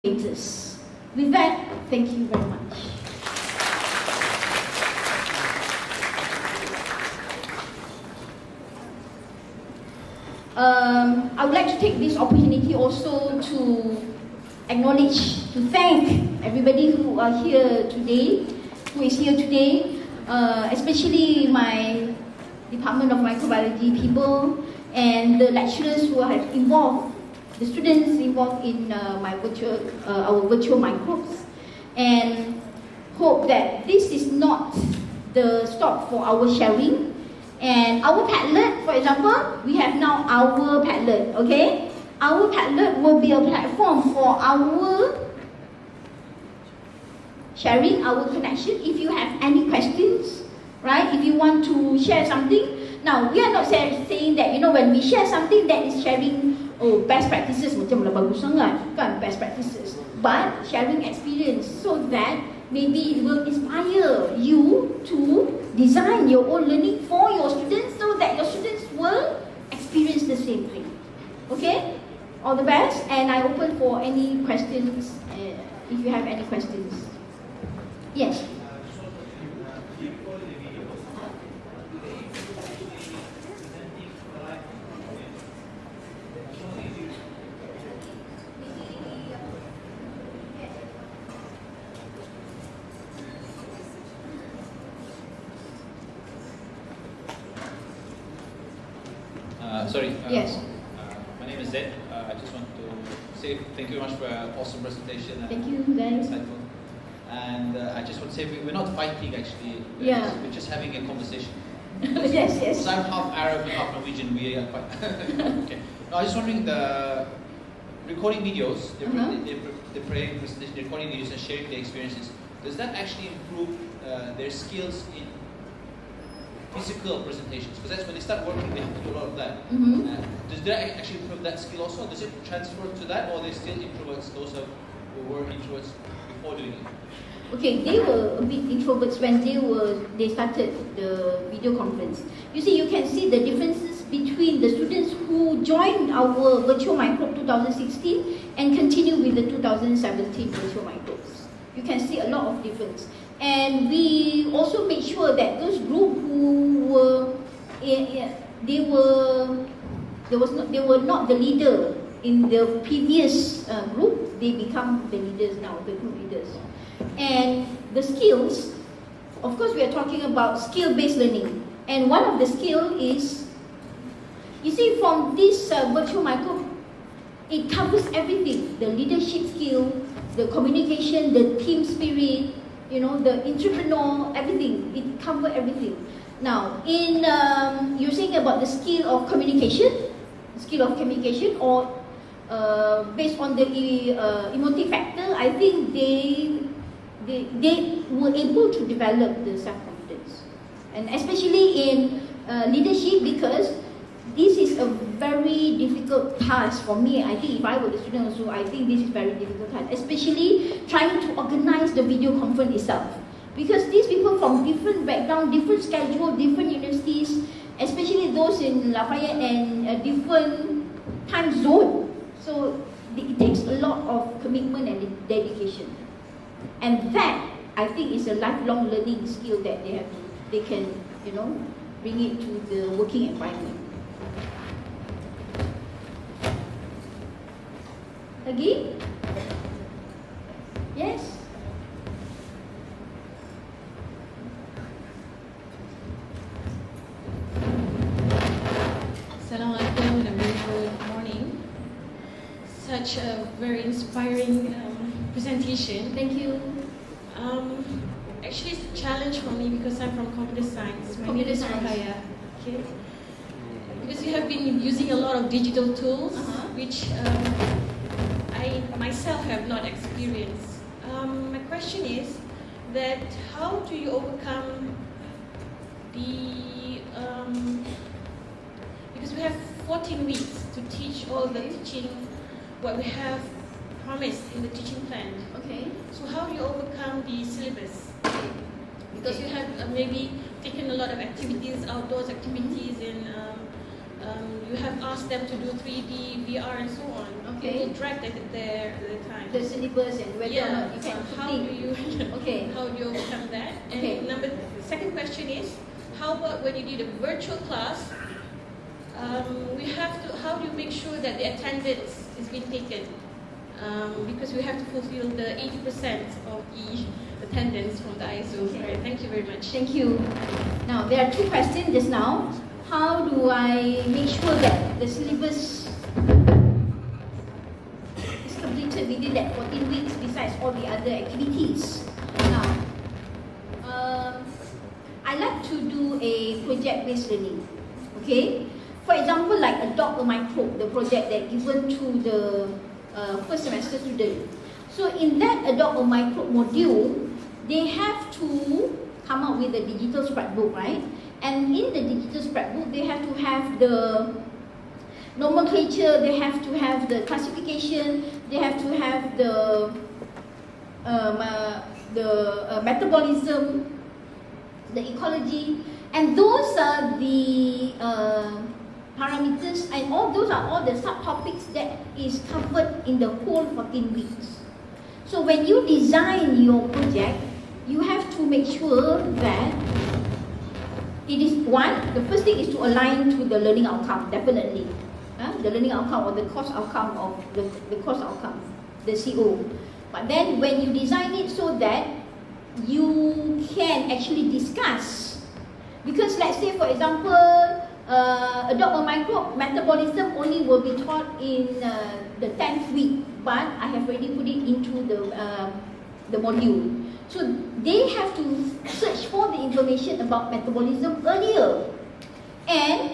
With that, thank you very much. I would like to take this opportunity also to acknowledge, to thank everybody who are here today, who is here today, especially my Department of Microbiology people and the lecturers who are involved, the students involved in our virtual microbes, and hope that this is not the stop for our sharing. And our Padlet, for example, we have now our Padlet, okay? Our Padlet will be a platform for our sharing, our connection. If you have any questions, right? If you want to share something. Now, we are not saying that, you know, when we share something, that is sharing best practices, macam lah bagus sangat, kan, best practices. But sharing experience so that maybe it will inspire you to design your own learning for your students so that your students will experience the same thing. Okay? All the best, and I open for any questions if you have any questions. Yes? Yes. My name is Zed. I just want to say thank you very much for an awesome presentation. Thank you, guys. Insightful. And I just want to say we're not fighting actually. Yeah. We're just having a conversation. Yes. Because I'm half Arab and half Norwegian. We are quite okay. No, I was just wondering, the recording videos, they're preparing presentation, they're recording videos and sharing their experiences. Does that actually improve their skills in physical presentations? Because that's when they start working, they have to do a lot of that. Does that actually improve that skill also? Does it transfer to that, or they still introverts, those who were introverts before doing it? Okay, they were a bit introverts when they started the video conference. You see, you can see the differences between the students who joined our virtual microbe 2016 and continue with the 2017 virtual microbes. You can see a lot of difference. And we also made sure that those group who were, they were not the leader in the previous group, they become the leaders now, the group leaders. And the skills, of course we are talking about skill-based learning. And one of the skill is, you see, from this virtual microbe, it covers everything. The leadership skill, the communication, the team spirit, you know, the entrepreneur, everything. It covers everything. Now, in you're saying about the skill of communication, or based on the emotive factor, I think they were able to develop the self-confidence, and especially in leadership, because this is a very difficult task for me. I think if I were the student also, I think this is very difficult task, especially trying to organize the video conference itself. Because these people from different background, different schedule, different universities, especially those in Lafayette and different time zone. So it takes a lot of commitment and dedication. And that, I think, is a lifelong learning skill that they can, you know, bring it to the working environment. Again? Yes? Assalamualaikum and a very good morning. Such a very inspiring presentation. Thank you. Actually, it's a challenge for me because I'm from computer science. My name is Zuhainis. Okay. Because you have been using a lot of digital tools, which I myself have not experienced. My question is that how do you overcome the because we have 14 weeks to teach all the teaching what we have promised in the teaching plan. Okay. So how do you overcome the syllabus? Because you have maybe taken a lot of activities, outdoors activities, and you have asked them to do 3D, VR, and so on. Okay. It will drag their time. The syllabus and whether or not you can how do complete. you Okay. how do you overcome that? And Okay. second question is, how about when you did a virtual class? How do you make sure that the attendance is being taken? Because we have to fulfill the 80% of the attendance from the ISO. Okay. Right? Thank you very much. Thank you. Now, there are two questions just now. How do I make sure that the syllabus is completed within that 14 weeks besides all the other activities? Now, I like to do a project-based learning. Okay? For example, like Adopt a Microbe, the project that given to the first semester student. So in that Adopt a Microbe module, they have to come up with a digital scrapbook, right? And in the digital scrapbook, they have to have the nomenclature, they have to have the classification, they have to have the metabolism, the ecology, and those are the parameters, and all those are all the subtopics that is covered in the whole 14 weeks. So when you design your project, you have to make sure that it is the first thing is to align to the learning outcome, definitely. The learning outcome or the course outcome of the course outcome, the CO. But then when you design it so that you can actually discuss, because let's say for example, Adopt a Microbe metabolism only will be taught in the 10th week, but I have already put it into the module. So they have to search for the information about metabolism earlier. And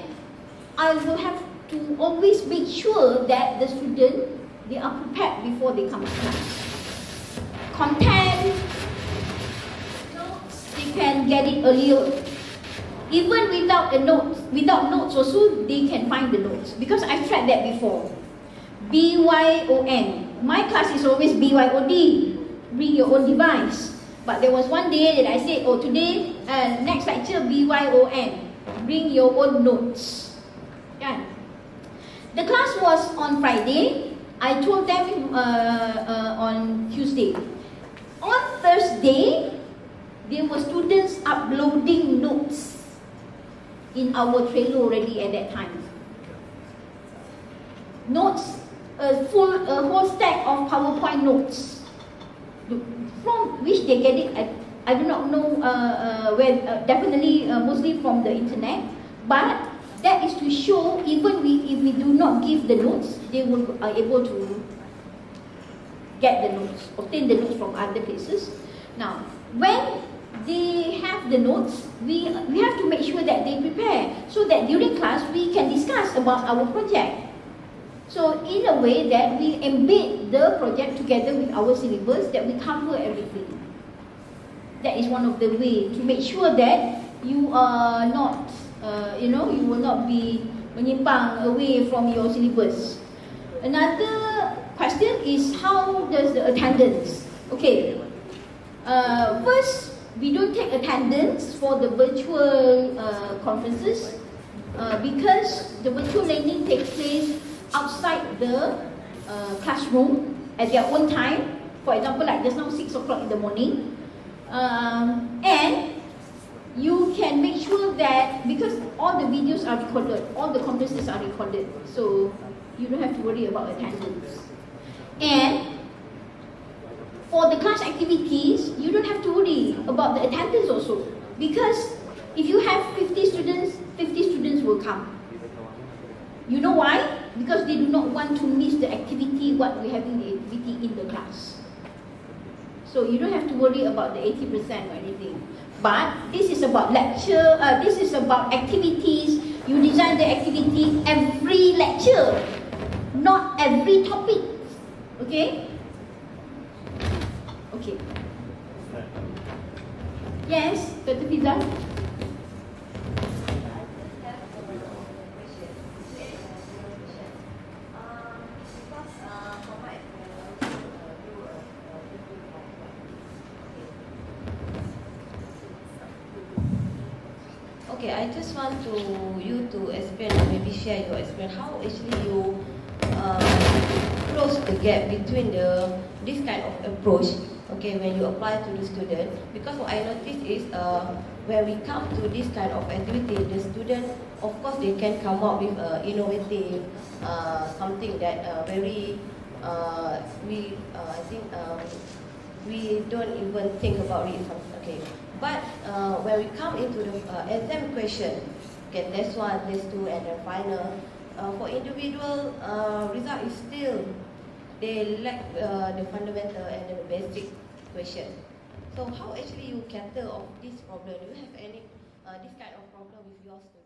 I will have to always make sure that the student, they are prepared before they come to class. Content, notes, they can get it earlier. Even without notes also, they can find the notes. Because I've tried that before. BYON. My class is always BYOD. Bring your own device. But there was one day that I said, oh today, next lecture BYON. Bring your own notes. Yeah. The class was on Friday. I told them on Tuesday. On Thursday, there were students uploading notes in our Trello already at that time. Notes, a whole stack of PowerPoint notes. From which they get it, I do not know where, definitely mostly from the internet, but that is to show even if we do not give the notes, they will are able to get the notes, obtain the notes from other places. Now, when they have the notes, we have to make sure that they prepare so that during class we can discuss about our project. So in a way that we embed the project together with our syllabus, that we cover everything. That is one of the ways to make sure that you are not, you will not be menyimpang away from your syllabus. Another question is, how does the attendance? Okay, first, we don't take attendance for the virtual conferences because the virtual learning takes place outside the classroom at their own time. For example, like just now 6 o'clock in the morning. And you can make sure that, because all the videos are recorded, all the conferences are recorded, so you don't have to worry about attendance. And for the class activities, you don't have to worry about the attendance also, because if you have 50 students will come. You know why? Because they do not want to miss the activity, what we're having the activity in the class. So you don't have to worry about the 80% or anything. But this is about lecture, this is about activities. You design the activity every lecture, not every topic. Okay? Okay. Yes, Dr. Fiza? Okay, I just want you to explain, or maybe share your experience, how actually you close the gap between this kind of approach, okay, when you apply to the student. Because what I noticed is when we come to this kind of activity, the student, of course, they can come up with innovative, something that very, I think we don't even think about it, okay. But when we come into the exam question, okay, test 1, test 2, and then final, for individual result is still, they lack the fundamental and the basic question. So how actually you cater of this problem? Do you have any this kind of problem with your students?